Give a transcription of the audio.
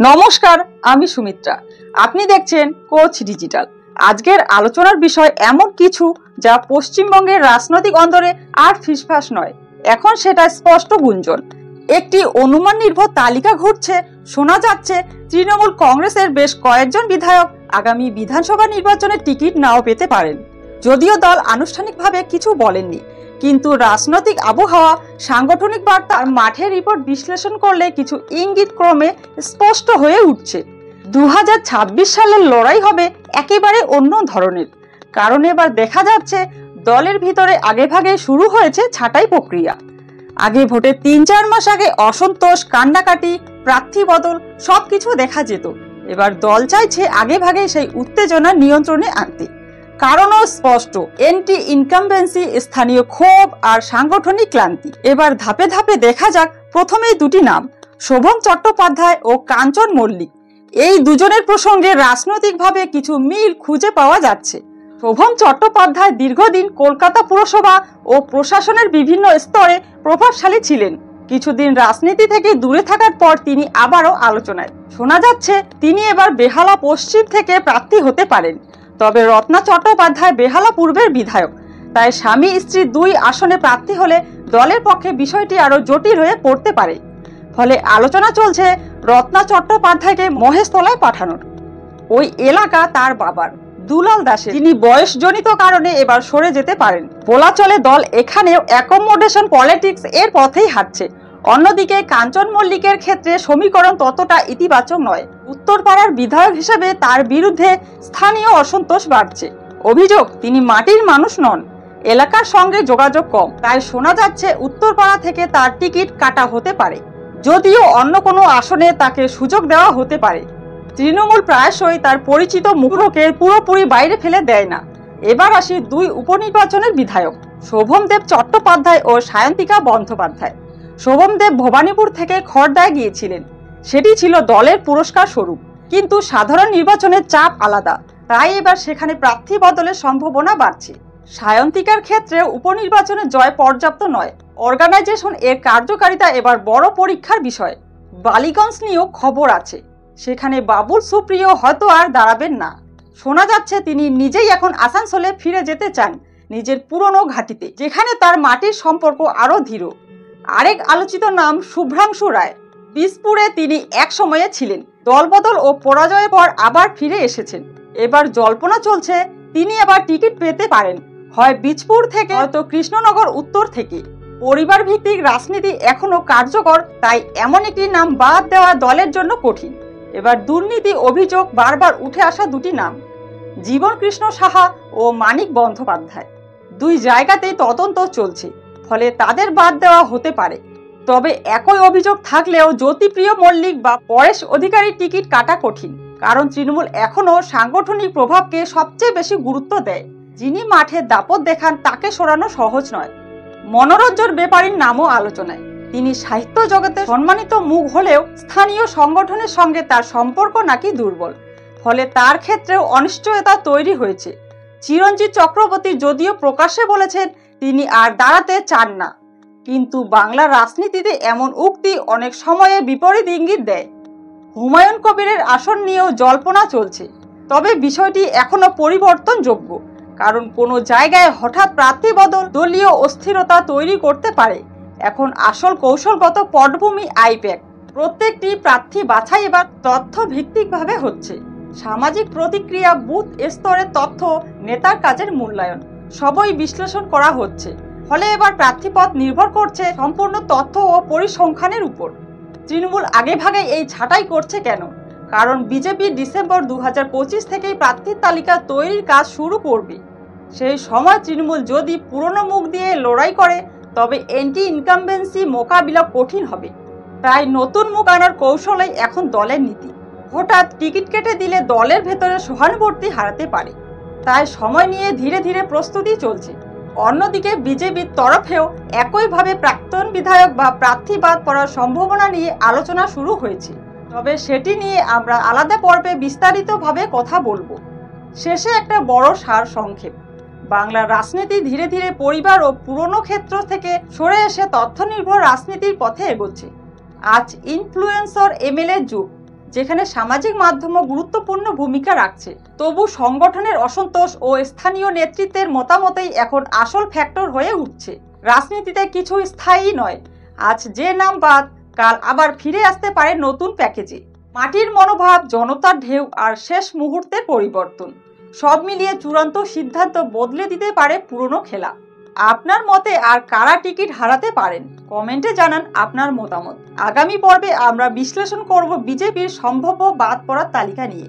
নমস্কার, আমি সুমিত্রা। আপনি দেখছেন কোচ ডিজিটাল। আজকের আলোচনার বিষয় এমন কিছু যা পশ্চিমবঙ্গের রাজনৈতিক অন্দরে আর ফিসফাস নয়, এখন সেটা স্পষ্ট গুঞ্জন। একটি অনুমান নির্ভর তালিকা ঘুরছে। শোনা যাচ্ছে তৃণমূল কংগ্রেসের বেশ কয়েকজন বিধায়ক আগামী বিধানসভা নির্বাচনে টিকিট নাও পেতে পারেন। যদিও দল আনুষ্ঠানিকভাবে কিছু বলেননি, কিন্তু রাজনৈতিক আবহাওয়া, সাংগঠনিক বার্তা আর মাঠের রিপোর্ট বিশ্লেষণ করলে কিছু ইঙ্গিত ক্রমে স্পষ্ট হয়ে উঠছে। 2026 সালের লড়াই হবে একেবারে অন্য ধরনের, কারণ এবার দেখা যাচ্ছে দলের ভিতরে আগেভাগে শুরু হয়েছে ছাঁটাই প্রক্রিয়া। আগে ভোটের 3-4 মাস আগে অসন্তোষ, কান্নাকাটি, প্রার্থী বদল সবকিছু দেখা যেত। এবার দল চাইছে আগেভাগে সেই উত্তেজনা নিয়ন্ত্রণে আনতে। কারণও স্পষ্ট, এন্টি ইনকামবেন্সি, স্থানীয় ক্ষোভ আর সাংগঠনিক ক্লান্তি। এবার ধাপে ধাপে দেখা যাক। প্রথমেই দুটি নাম, শোভন চট্টোপাধ্যায় ও কাঞ্চন মল্লিক। এই দুজনের প্রসঙ্গে রাজনৈতিকভাবে কিছু মিল খুঁজে পাওয়া যাচ্ছে। শোভন চট্টোপাধ্যায় দীর্ঘদিন কলকাতা পুরসভা ও প্রশাসনের বিভিন্ন স্তরে প্রভাবশালী ছিলেন। কিছুদিন রাজনীতি থেকে দূরে থাকার পর তিনি আবারও আলোচনায়। শোনা যাচ্ছে তিনি এবার বেহালা পশ্চিম থেকে প্রার্থী হতে পারেন। তবে রত্না চট্টোপাধ্যায় বেহালা পূর্বের বিধায়ক, তাই স্বামী স্ত্রী 2 আসনে প্রার্থী হলে দলের পক্ষে বিষয়টি আরো জটিল হয়ে পড়তে পারে। ফলে আলোচনা চলছে রত্না চট্টোপাধ্যায়কে মহেশতলায় পাঠানোর। ওই এলাকা তার বাবার, দুলাল দাসের, যিনি বয়সজনিত কারণে এবার সরে যেতে পারেন। বলা চলে দল এখানেও অ্যাকোমোডেশন পলিটিক্স এর পথেই হাঁটছে। অন্যদিকে কাঞ্চন মল্লিকের ক্ষেত্রে সমীকরণ ততটা ইতিবাচক নয়। উত্তরপাড়ার বিধায়ক হিসেবে তার বিরুদ্ধে স্থানীয় অসন্তোষ বাড়ছে। অভিযোগ, তিনি মাটির মানুষ নন, এলাকার সঙ্গে যোগাযোগ কম। তাই শোনা যাচ্ছে উত্তরপাড়া থেকে তার টিকিট কাটা হতে পারে, যদিও অন্য কোনো আসনে তাকে সুযোগ দেওয়া হতে পারে। তৃণমূল প্রায়শই তার পরিচিত মুখকে পুরোপুরি বাইরে ফেলে দেয় না। এবার আসি 2 উপনির্বাচনের বিধায়ক, শোভনদেব চট্টোপাধ্যায় ও সায়ন্তিকা বন্দ্যোপাধ্যায়। শোভনদেব ভবানীপুর থেকে খড়দায় গিয়েছিলেন, সেটি ছিল দলের পুরস্কার স্বরূপ। কিন্তু সাধারণ নির্বাচনের চাপ আলাদা, তাই এবার সেখানে প্রার্থী বদলের সম্ভাবনা বাড়ছে। সায়ন্তিকার ক্ষেত্রে উপনির্বাচনের জয় পর্যাপ্ত নয়, অর্গানাইজেশন এর কার্যকারিতা এবার বড় পরীক্ষার বিষয়। বালিগঞ্জ নিয়েও খবর আছে, সেখানে বাবুল সুপ্রিয় হয়তো আর দাঁড়াবেন না। শোনা যাচ্ছে তিনি নিজেই এখন আসানসোলে ফিরে যেতে চান, নিজের পুরনো ঘাঁটিতে, যেখানে তার মাটির সম্পর্ক আরো দৃঢ়। আরেক আলোচিত নাম শুভ্রাংশু রায়। বীজপুরে তিনি এক সময়ে ছিলেন, দলবদল ও পরাজয়ের পর আবার ফিরে এসেছেন। এবার জল্পনা চলছে তিনি আবার টিকিট পেতে পারেন, হয় বীজপুর থেকে, হয়তো কৃষ্ণনগর উত্তর থেকে। পরিবার ভিত্তিক রাজনীতি এখনো কার্যকর, তাই এমন একটি নাম বাদ দেওয়া দলের জন্য কঠিন। এবার দুর্নীতি অভিযোগ বারবার উঠে আসা দুটি নাম, জীবন কৃষ্ণ সাহা ও মানিক বন্দ্যোপাধ্যায়। 2 জায়গাতেই তদন্ত চলছে, ফলে তাদের বাদ দেওয়া হতে পারে। তবে একই অভিযোগ থাকলেও জ্যোতিপ্রিয় মল্লিক বা পরেশ অধিকারীর টিকিট কাটা কঠিন, কারণ তৃণমূল এখনো সাংগঠনিক প্রভাবকে সবচেয়ে বেশি গুরুত্ব দেয়। যিনি মাঠে দাপট দেখান তাকে সরানো সহজ নয়। মনোরঞ্জন ব্যাপারীর নামও আলোচনায়। তিনি সাহিত্য জগতে সম্মানিত মুখ হলেও স্থানীয় সংগঠনের সঙ্গে তার সম্পর্ক নাকি দুর্বল, ফলে তার ক্ষেত্রেও অনিশ্চয়তা তৈরি হয়েছে। চিরঞ্জিত চক্রবর্তী যদিও প্রকাশ্যে বলেছেন তিনি আর দাঁড়াতে চান না, কিন্তু বাংলার রাজনীতিতে এমন উক্তি অনেক সময়ে বিপরীত ইঙ্গিত দেয়। হুমায়ুন কবিরের আসন নিয়েও জল্পনা চলছে, তবে বিষয়টি এখনো পরিবর্তনযোগ্য, কারণ কোনো জায়গায় হঠাৎ প্রার্থী বদল দলীয় অস্থিরতা তৈরি করতে পারে। এখন আসল কৌশলগত পটভূমি আইপ্যাক। প্রত্যেকটি প্রার্থী বাছাই এবার তথ্য ভিত্তিকভাবে হচ্ছে। সামাজিক প্রতিক্রিয়া, বুথ স্তরের তথ্য, নেতার কাজের মূল্যায়ন সবই বিশ্লেষণ করা হচ্ছে। ফলে এবার প্রার্থীপদ নির্ভর করছে সম্পূর্ণ তথ্য ও পরিসংখ্যানের উপর। তৃণমূল আগেভাগে এই ছাঁটাই করছে কেন? কারণ বিজেপি ডিসেম্বর 2025 থেকেই প্রার্থীর তালিকা তৈরির কাজ শুরু করবে। সেই সময় তৃণমূল যদি পুরনো মুখ দিয়ে লড়াই করে, তবে এন্টি ইনকামবেন্সি মোকাবিলা কঠিন হবে। তাই নতুন মুখ আনার কৌশলেই এখন দলের নীতি। হঠাৎ টিকিট কেটে দিলে দলের ভেতরে সহানুভূতি হারাতে পারে, তাই সময় নিয়ে ধীরে ধীরে প্রস্তুতি চলছে। অন্যদিকে বিজেপির তরফেও একইভাবে প্রাক্তন বিধায়ক বা প্রার্থী বাদ পড়ার সম্ভাবনা নিয়ে আলোচনা শুরু হয়েছে, তবে সেটি নিয়ে আমরা আলাদা পর্বে বিস্তারিতভাবে কথা বলবো। শেষে একটা বড় সার সংক্ষেপ। বাংলার রাজনীতি ধীরে ধীরে পরিবার ও পুরনো ক্ষেত্র থেকে সরে এসে তথ্য নির্ভর রাজনীতির পথে এগোচ্ছে। আজ ইনফ্লুয়েন্সার এমএলএ যুগ, যেখানে সামাজিক মাধ্যমও গুরুত্বপূর্ণ ভূমিকা রাখছে। তবু সংগঠনের অসন্তোষ ও স্থানীয় নেতৃত্বের মতামতেই এখন আসল ফ্যাক্টর হয়ে উঠছে। রাজনীতিতে কিছু স্থায়ী নয়, আজ যে নাম বাদ কাল আবার ফিরে আসতে পারে নতুন প্যাকেজে। মাটির মনোভাব, জনতার ঢেউ আর শেষ মুহূর্তের পরিবর্তন সব মিলিয়ে চূড়ান্ত সিদ্ধান্ত বদলে দিতে পারে পুরনো খেলা। আপনার মতে আর কারা টিকিট হারাতে পারেন? কমেন্টে জানান আপনার মতামত। আগামী পর্বে আমরা বিশ্লেষণ করব বিজেপির সম্ভাব্য বাদ পড়ার তালিকা নিয়ে।